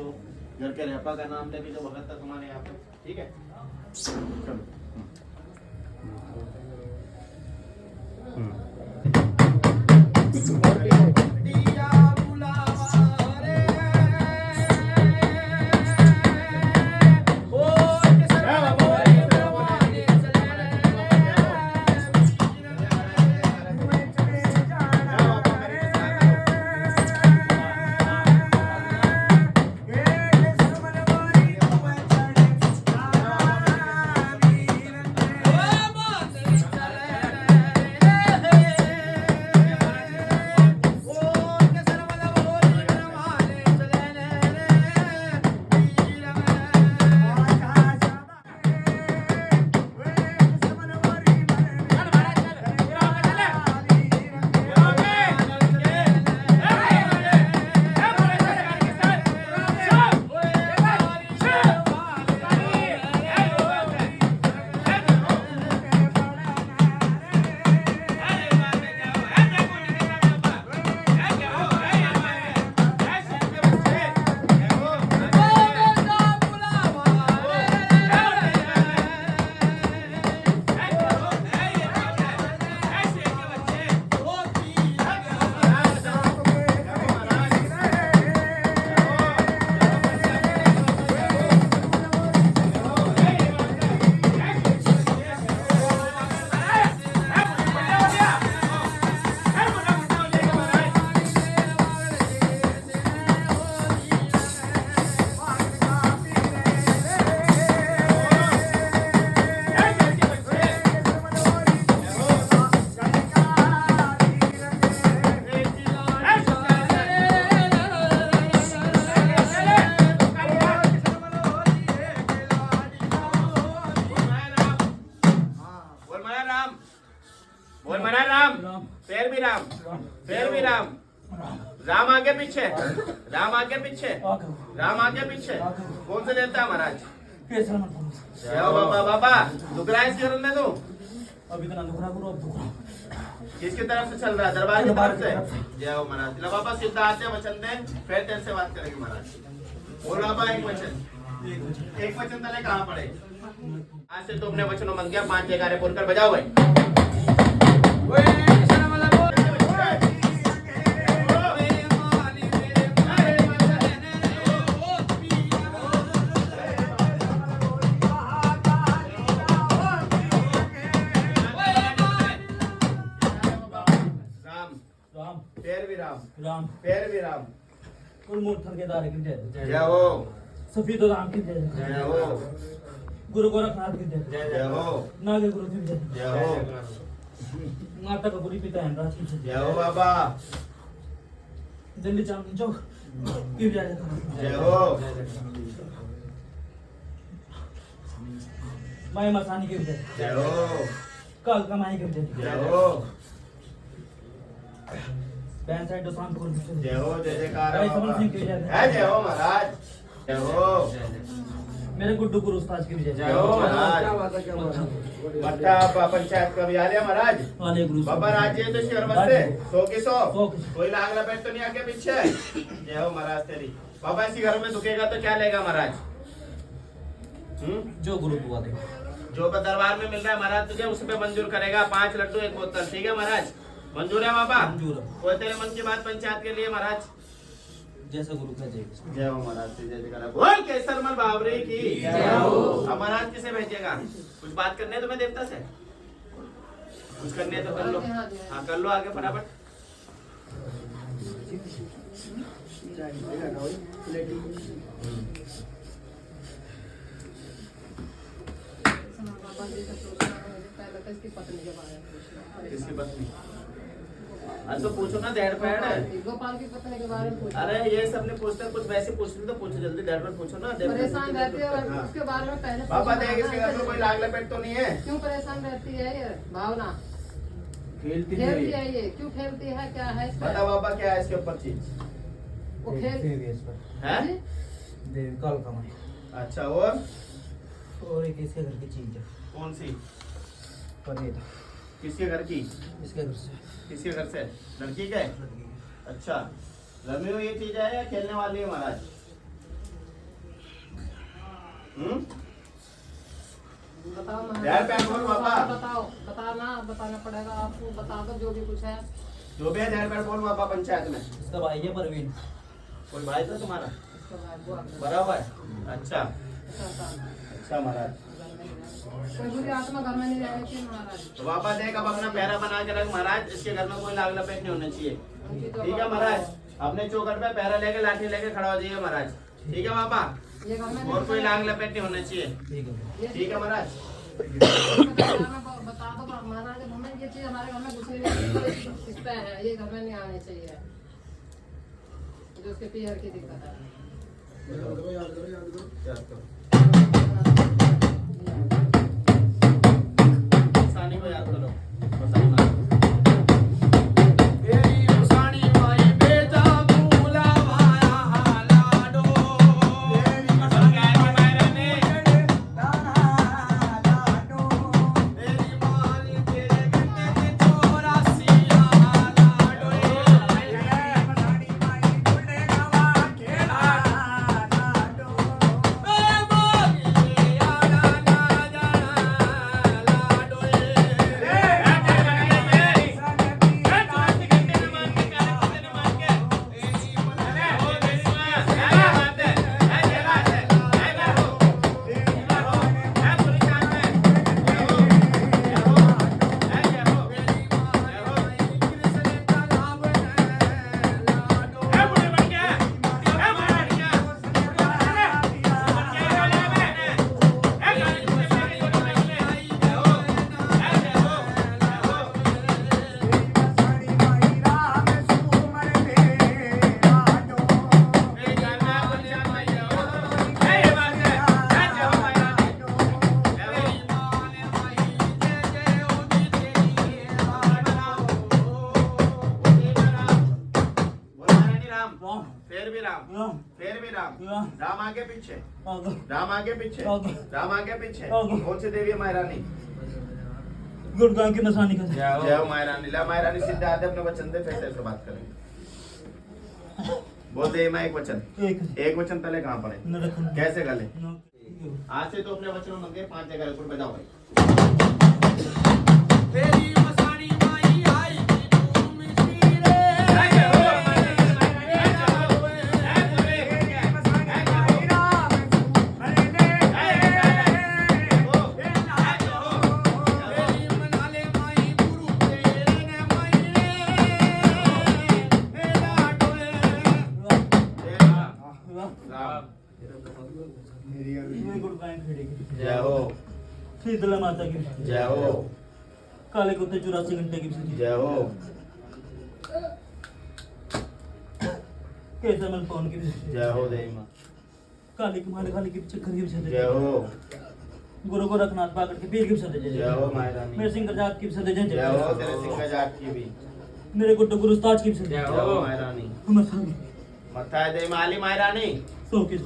तो घर के रेपा का नाम लेके जो भगत था तुम्हारे यहाँ पे, ठीक है चलो। बोल मना राम, फिर भी राम, फिर भी राम, राम आगे पीछे, राम आगे पीछे, राम आगे पीछे। कौन से देवता महाराज? जय हो बाबा। बाबा दुख रहा है इसके घर में? तो अभी तो ना दुख रहा, अब दुख रहा। किसकी तरफ से चल रहा है? दरबार की तरफ से। जय हो महाराज। लो बाबा सीधा आते वचन दे, फिर तेरे से बात करेंगे महाराज। बोल बाबा एक वचन, एक वचन तले कहाँ पड़े? आज से तुमने वचनों मन गया, 5 जयकारे बोलकर बजाओ भाई। राम पैर भी राम। मूर्धन के दारे की जय। जय हो। सफीद राम की जय। जय हो। गुरु गोरखनाथ की जय। जय हो। नागे गुरु की जय। जय हो। माता का गुरु पिता है की जय हो बाबा। दिल्ली चांदनी चौक की जय। जय हो। माई मसानी की जय। जय हो। काल कमाई की जय। जय हो। बैन साइड तो शांत कर। जय हो। जय जयकार भाई समन सिंह की जय। जय हो महाराज। जय हो। मेरे गुड्डू गुरु उस्ताद की जय। जय हो महाराज। मट्टा पंचायत का भी आ लिया महाराज। वाले गुरु बाबा राज्य तो शहर बसे 100 के 100। कोई लाग लपेट तो नहीं आगे पीछे। जय हो महाराज तेरी। बाबा इसी घर में दुखेगा तो क्या लेगा महाराज? जो गुरु दुआ दे, जो दरबार में मिल रहा है महाराज तुझे उस पे मंजूर करेगा। 5 लड्डू 1 बोतल, ठीक है महाराज? मंजूर है बाबा? मंजूर। कोई तेरे मन की बात पंचायत के लिए महाराज? जैसा गुरु का जय। जय हो महाराज। जय जयकार। बोल केसरमल बावरी की जय हो। अब महाराज किसे भेजिएगा? कुछ बात करने है तुम्हें देवता से? कुछ करने है तो कर लो। हाँ कर लो आगे फटाफट। किसकी पत्नी? तो पूछो ना डैड पैड। गोपाल की पत्नी के बारे में पूछो। अरे ये सबने पूछते कुछ वैसे पूछते तो पूछो जल्दी। डैड पैड पूछो ना। परेशान रहती है और उसके बारे में पहले पापा देख इसके घर में कोई लाग लपेट तो नहीं है? क्यों परेशान रहती है ये भावना? खेलती खेलती है ये, क्यों खेलती है? क्या है इसका? बता बाबा क्या है इसके ऊपर चीज? वो खेल है? देवी काल कमाई। अच्छा और एक इसके घर की चीज है। कौन सी? पनीर। किसके घर की? इसके घर से। किसके घर से? लड़की के? अच्छा घर में ये चीज है या खेलने वाली है महाराज? बताओ महाराज। यार, पैर बोल बाबा। बताओ, बताना पड़ेगा आपको, बता दो जो भी कुछ है। जो भी है ध्यान पर बोल बाबा पंचायत में। इसका भाई है परवीन। कोई भाई तो तुम्हारा इसका भाई वो आपका बड़ा हुआ है? अच्छा चाचा। अच्छा महाराज। कोई बुरी आत्मा घर में नहीं रहनी चाहिए महाराज। तो बाबा देख अब अपना पैरा बना के रख महाराज, इसके घर में कोई लाग लपेट नहीं होना चाहिए। ठीक है महाराज, अपने चौखट पे पैरा लेके लाठी लेके खड़ा हो जाइए महाराज। ठीक है बाबा, ये घर में और कोई लाग लपेट नहीं होना चाहिए। ठीक है। ठीक है महाराज। बता दो महाराज, हमें ये चीज हमारे घर में घुसने नहीं सकता है, ये घर में नहीं आनी चाहिए, जो उसके पीहर की दिक्कत है। सानी को याद करो। सानी मारो। तेरी मुसानी माई बेटा बुलावाया लाडो। तेरी मुसानी माई ने तेरी माली तेरे गन्ने के 84 लाडो। फिर भी राम। राम आगे पीछे, राम आगे पीछे, राम आगे पीछे। कौन सी देवी है महारानी? गुरुदान की नसानी का। जय हो महारानी। ला महारानी सीधे आते अपने वचन दे, फिर से बात करेंगे। बोल दे मैं एक वचन। एक वचन पहले कहाँ पड़े? कैसे गले? आज से तो अपने वचनों मंगे 5 जगह ऊपर बजाओ भाई। तेरी मसानी माई आई की तुम शीरे। जय हो। शीतला माता की जय हो। काले कुत्ते 84 घंटे की जय हो। केसरमल पवन की जय हो देवी माँ। काली कुमार काली की चक्कर की जय हो। गुरु गोरखनाथ पाकड़ के पीर की जय हो महारानी। मेरे सिंह जात की जय हो। तेरे सिंह जाट की भी मेरे गुड्डू गुरु उस्ताद की जय हो महारानी। मत्था है देवी माली महारानी। सो की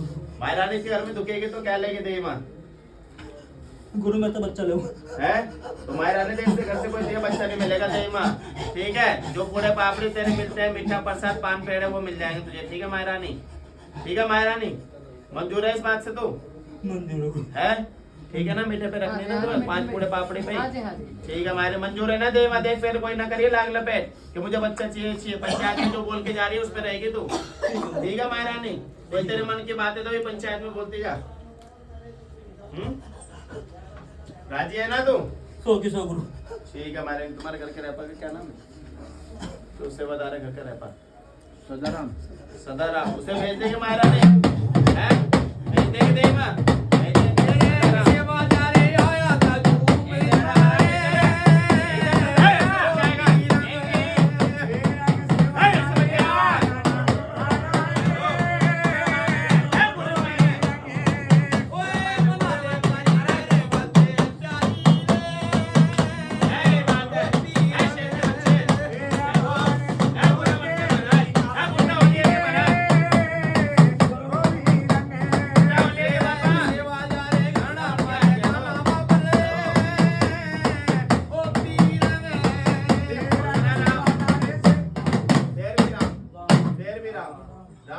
महारानी के घर में दुखेगी तो क्या लेगी देवी माँ? गुरु मैं तो बच्चा ले है तो महारानी देवी से घर से कोई दिया बच्चा नहीं मिलेगा देवी माँ। ठीक है, जो पूरे पापड़ी तेरे मिलते हैं, मीठा प्रसाद पान पेड़े वो मिल जाएंगे तुझे। ठीक है महारानी? ठीक है महारानी, मंजूर है इस बात से तो? मंजूर है? ठीक है ना, मीठे पे रखने ना तो 5 पूरे पापड़ी पे। हाँ जी, हाँ जी। ठीक है हमारे मंजूर है ना देवा? देख फिर कोई ना करिए लाग लपेट कि मुझे बच्चा चाहिए। पंचायत में जो बोल के जा रही है उस पर रहेगी तू। ठीक है महारानी? कोई तेरे मन की बात है तो ये पंचायत में बोलती जा। राजी है ना तू? सो की सो गुरु। ठीक है हमारे तुम्हारे घर के रहपा का क्या नाम है? तो उससे बता रहे घर का रहपा सदाराम। सदाराम उसे भेज देंगे महारानी। हैं? भेज देंगे देवा।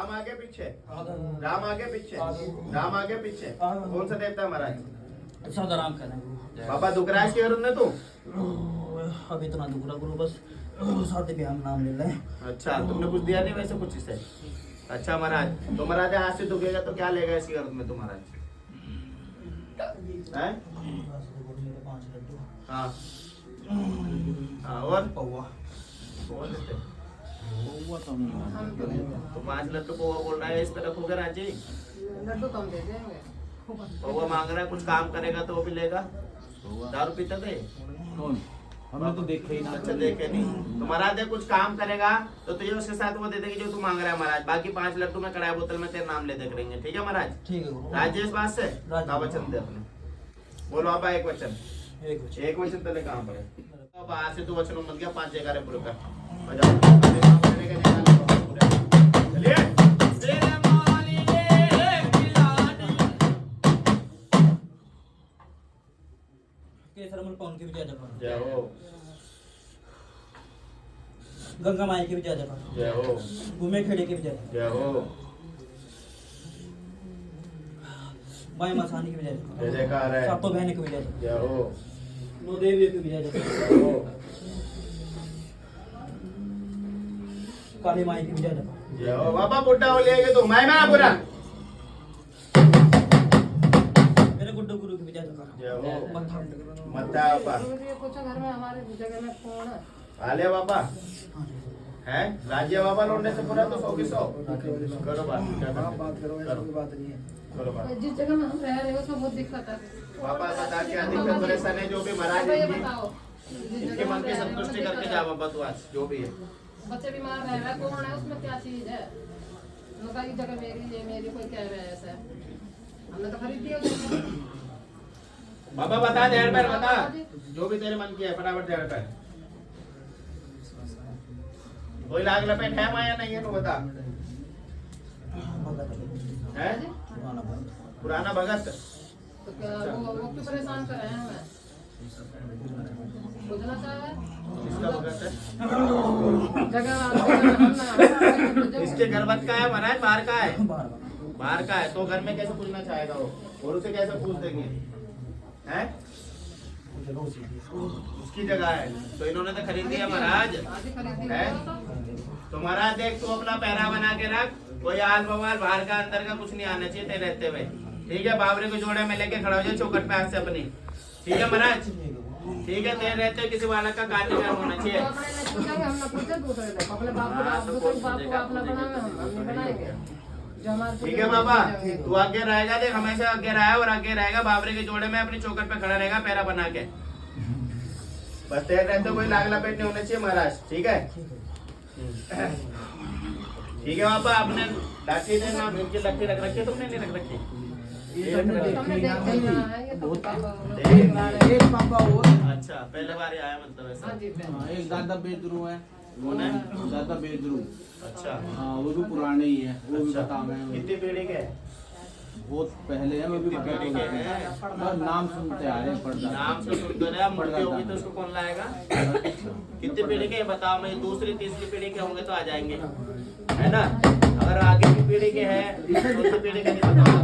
राम आगे पीछे, राम आगे पीछे, राम आगे पीछे। कौन सा देवता है महाराज? सादाराम कहना है बाबा दुख रहा है इसके विरुद्ध में तू? अब इतना दुख रहा गुरु, बस शादी ब्याह में नाम ले लें। अच्छा, तुमने कुछ दिया नहीं वैसे कुछ इसे? अच्छा महाराज, तो महाराज हाथ से दुखेगा तो क्या लेगा इसके विरुद्ध में तू महाराज? हैं? हाँ हाँ, और और देते। तो 5 लड्डू पौवा बोल रहा है, इस तरह होगा राजी? लड्डू कम दे देंगे। पौवा मांग रहा है, कुछ काम करेगा तो वो भी लेगा। दारू पीता थे? हमने तो देखे ही ना। अच्छा, देखे नहीं तो महाराज कुछ काम करेगा तो तुझे उसके साथ वो दे देंगे जो तू मांग रहा है महाराज। बाकी 5 लड्डू में कड़ाई बोतल में तेरे नाम ले दे करेंगे, ठीक है महाराज? ठीक है गुरु। राजेश बात से राजेश। का वचन दे अपने, बोलो आप एक वचन। एक बच्चे। एक वचन तेरे कहाँ पर है? अब आज से 2 वचनों मत गया, 5 जयकारे पूरे कर बजाओ। चलिए केसरमल पवन की भी जय जयकार, जय हो, गंगा माई की भी जय जयकार, जय हो, घूमे खेड़े की भी जय, जय हो, माई मसानी की भी जय जय जयकार, जयकार है, सातों बहन की भी जय जयकार, जय हो, नौ देवियों की भी जय जयकार, जय हो, काली माई की भी जय जयकार, जय हो। बाबा बुड्ढा हो लेगे तो मैं बुरा। मेरे गुड्डू गुरु की भी जय जयकार, जय हो, मत्था मत्ता बाबा। गुरु जी पूछो घर में हमारे जगह में कौन है? आले बाबा है राज्य बाबा लौटने से पूरा तो 100 की 100 करो बात, क्या बात करो, ऐसा कोई बात नहीं है। करो बात। जिस जगह में हम रह रहे हो उसमें बहुत दिक्कत है। बाबा बता क्या दिक्कत परेशानी है, जो भी महाराज बाबा ये इनकी बताओ, जिस इनके जगह मन हम की रह रहे हैं, संतुष्टि उसमें करके दिक्कत जा है। बाबा तू आज जो भी है। बच्चे बीमार रह रहा है, कौन है उसमें क्या चीज है? उनका ये जगह मेरी है, मेरी कोई कह रहा है ऐसा। हमने तो खरीद दिया उसको। बाबा बता देर पर बता जो भी तेरे मन की है, फटाफट देर पर। कोई लाग लपेट है माया नहीं है तो बता। है पुराना भगत तो क्या वो क्यों परेशान कर रहे हैं हमें? बुझना चाहिए इसका भगत है, जगह इसके घर मत का है महाराज, बाहर का है, बार बाहर का है तो घर में कैसे पूछना चाहेगा वो, और उसे कैसे पूछ देंगे? हैं उसकी जगह है तो इन्होंने तो खरीद लिया महाराज। आधी खरीदी है तो महाराज देख तू अपना पहरा बना के रख, कोई आल बवाल बाहर का अंदर का कुछ नहीं आना चाहिए तेरे रहते हुए, ठीक है? बाबरे को जोड़े में लेके खड़ा हो जाए चौकट पे हाथ से अपनी, ठीक है महाराज? ठीक है, तेरे रहते हुए किसी वाला का कार्य नहीं होना चाहिए। हम ना पूछे दूसरे से अपने बाप को दूसरे बाप को अपना बनावे, हम नहीं बनाएंगे जो हमारे। ठीक है बाबा, तू आगे रहेगा, देख हमेशा आगे रहा है और आगे रहेगा, बाबरे के जोड़े में अपनी चौकट पे खड़ा रहेगा पैरा बना के, बस तेरे रहते कोई लाग लपेट नहीं होना चाहिए महाराज, ठीक है? ठीक है बाबा, आपने लाठी देना इनकी लाठी रख रखी है, तुमने नहीं रख रखी? ये रख रखी है। हमने देख लिया है ये तो पापा एक पापा और अच्छा, पहले बार ही आया मतलब ऐसा। हाँ जी हाँ, एक दादा बेदरू है, कौन है? दादा बेदरू। अच्छा हाँ, वो भी पुराने ही है, वो भी अच्छा। बता मैं कितनी पीढ़ी के? बहुत पहले है, वो भी कितनी पीढ़ी के हैं? बस नाम सुनते आ रहे हैं, पढ़ता नाम से सुन तो रहे, मुर्गी होगी तो उसको कौन लाएगा? कितनी पीढ़ी के बताओ, मैं दूसरी तीसरी पीढ़ी के होंगे तो आ जाएंगे, है ना? अगर आगे की पीढ़ी के हैं चौथी पीढ़ी के नहीं बताओ।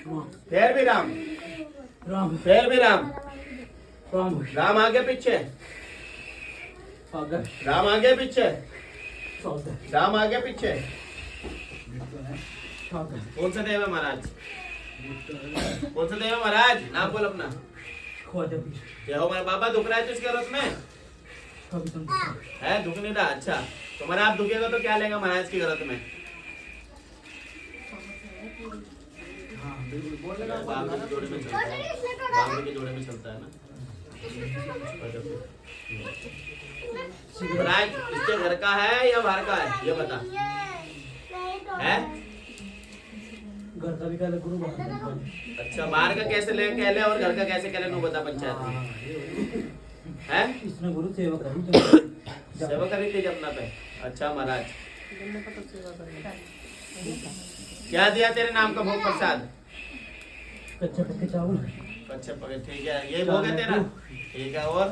फिर भी राम, राम फिर भी राम, राम राम आगे पीछे, आगे राम आगे पीछे, साउथ राम आगे पीछे। आगे कौन सा देव है महाराज? कौन सा देव है महाराज? नाम बोल अपना। खोजे जय हो मेरे बाबा। दुख रहा है तुझके रथ में? कभी तुम है दुख नहीं रहा? अच्छा तो महाराज दुखेगा तो क्या लेगा महाराज की रथ में? हाँ बिल्कुल बोल बांगड़ी के जोड़े में चलता है, बांगड़ी के जोड़े में चलता है ना महाराज। इसके घर का है या बाहर का है ये बता। है घर का भी कहले गुरु बाहर अच्छा बाहर का कैसे ले कहले और घर का कैसे कहले नो बता पंचायत में। है इसने गुरु सेवा करी सेवा करी थी अपना पे। अच्छा महाराज क्या दिया तेरे नाम का भोग प्रसाद? कच्चे पक्के चावल अच्छा पकड़ ठीक है ये भोग है तेरा। ठीक है और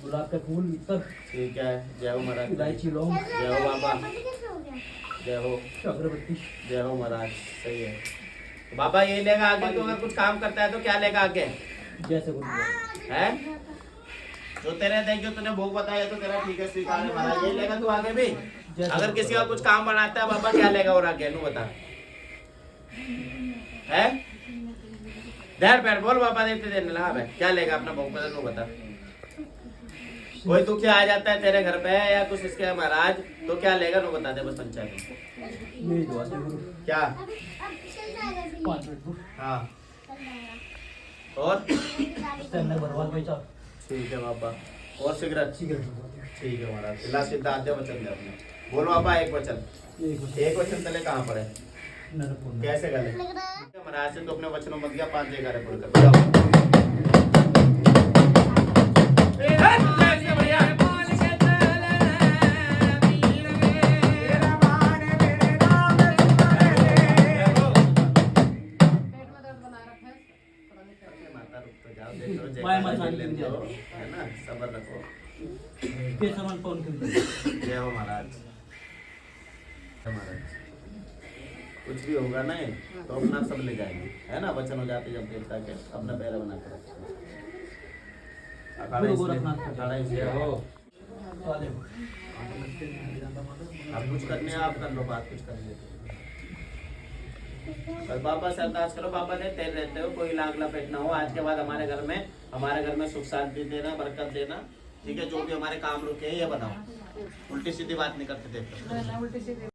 गुलाब का फूल इतर ठीक है। जय हो महाराज। इलायची लौंग जय हो बाबा। जय हो अगरबत्ती जय हो महाराज। सही है तो बाबा ये लेगा आगे तो अगर कुछ काम करता है तो क्या लेगा आगे? जैसे गुरु है जो तेरे देखियो तूने भोग बताया तो तेरा ठीक है स्वीकार है महाराज। ये लेगा तू आगे भी अगर किसी का कुछ काम बनाता है बाबा क्या लेगा और आगे नू बता। है धैर पैर बोल बाबा देते देने लगा भाई क्या लेगा अपना भोग बता नू बता। कोई दुखी आ जाता है तेरे घर पे या कुछ इसके महाराज तो क्या लेगा नो बता दे बस पंचायत में। मेरी दुआ से गुरु क्या 5 मिनट गुरु हाँ और तेने बर्बाद बेचा ठीक है बाबा और सिगरेट सिगरेट ठीक है महाराज। ला सिद्धांत वचन दे अपने बोलो बाबा एक वचन। एक वचन तले कहाँ पड़े नरपुर कैसे गले महाराज से तो अपने वचनों मत गया 5 जगह पढ़ कर बताओ। पेट में दर्द बना रखा है पता नहीं क्या माता रुक तो जाओ देख लो बाय जय माता ले की लो जय। है ना सब्र रखो। के सामान कौन खरीदे जय हो महाराज। महाराज कुछ भी होगा ना तो अपना सब ले जाएंगे है ना वचन हो जाते जब देवता के अपना पहले बना कर रखो। गुरु गोरखनाथ अखाड़ा इसलिए हो वाले आप कुछ करने हैं आप कर लो बात कुछ कर लेते और बाबा से अरदास करो बाबा ने तेरे रहते हो कोई लाग लपेट ना हो आज के बाद हमारे घर में सुख शांति देना बरकत देना। ठीक है जो भी हमारे काम रुके हैं ये बताओ उल्टी सीधी बात नहीं करते थे। उल्टी सीधी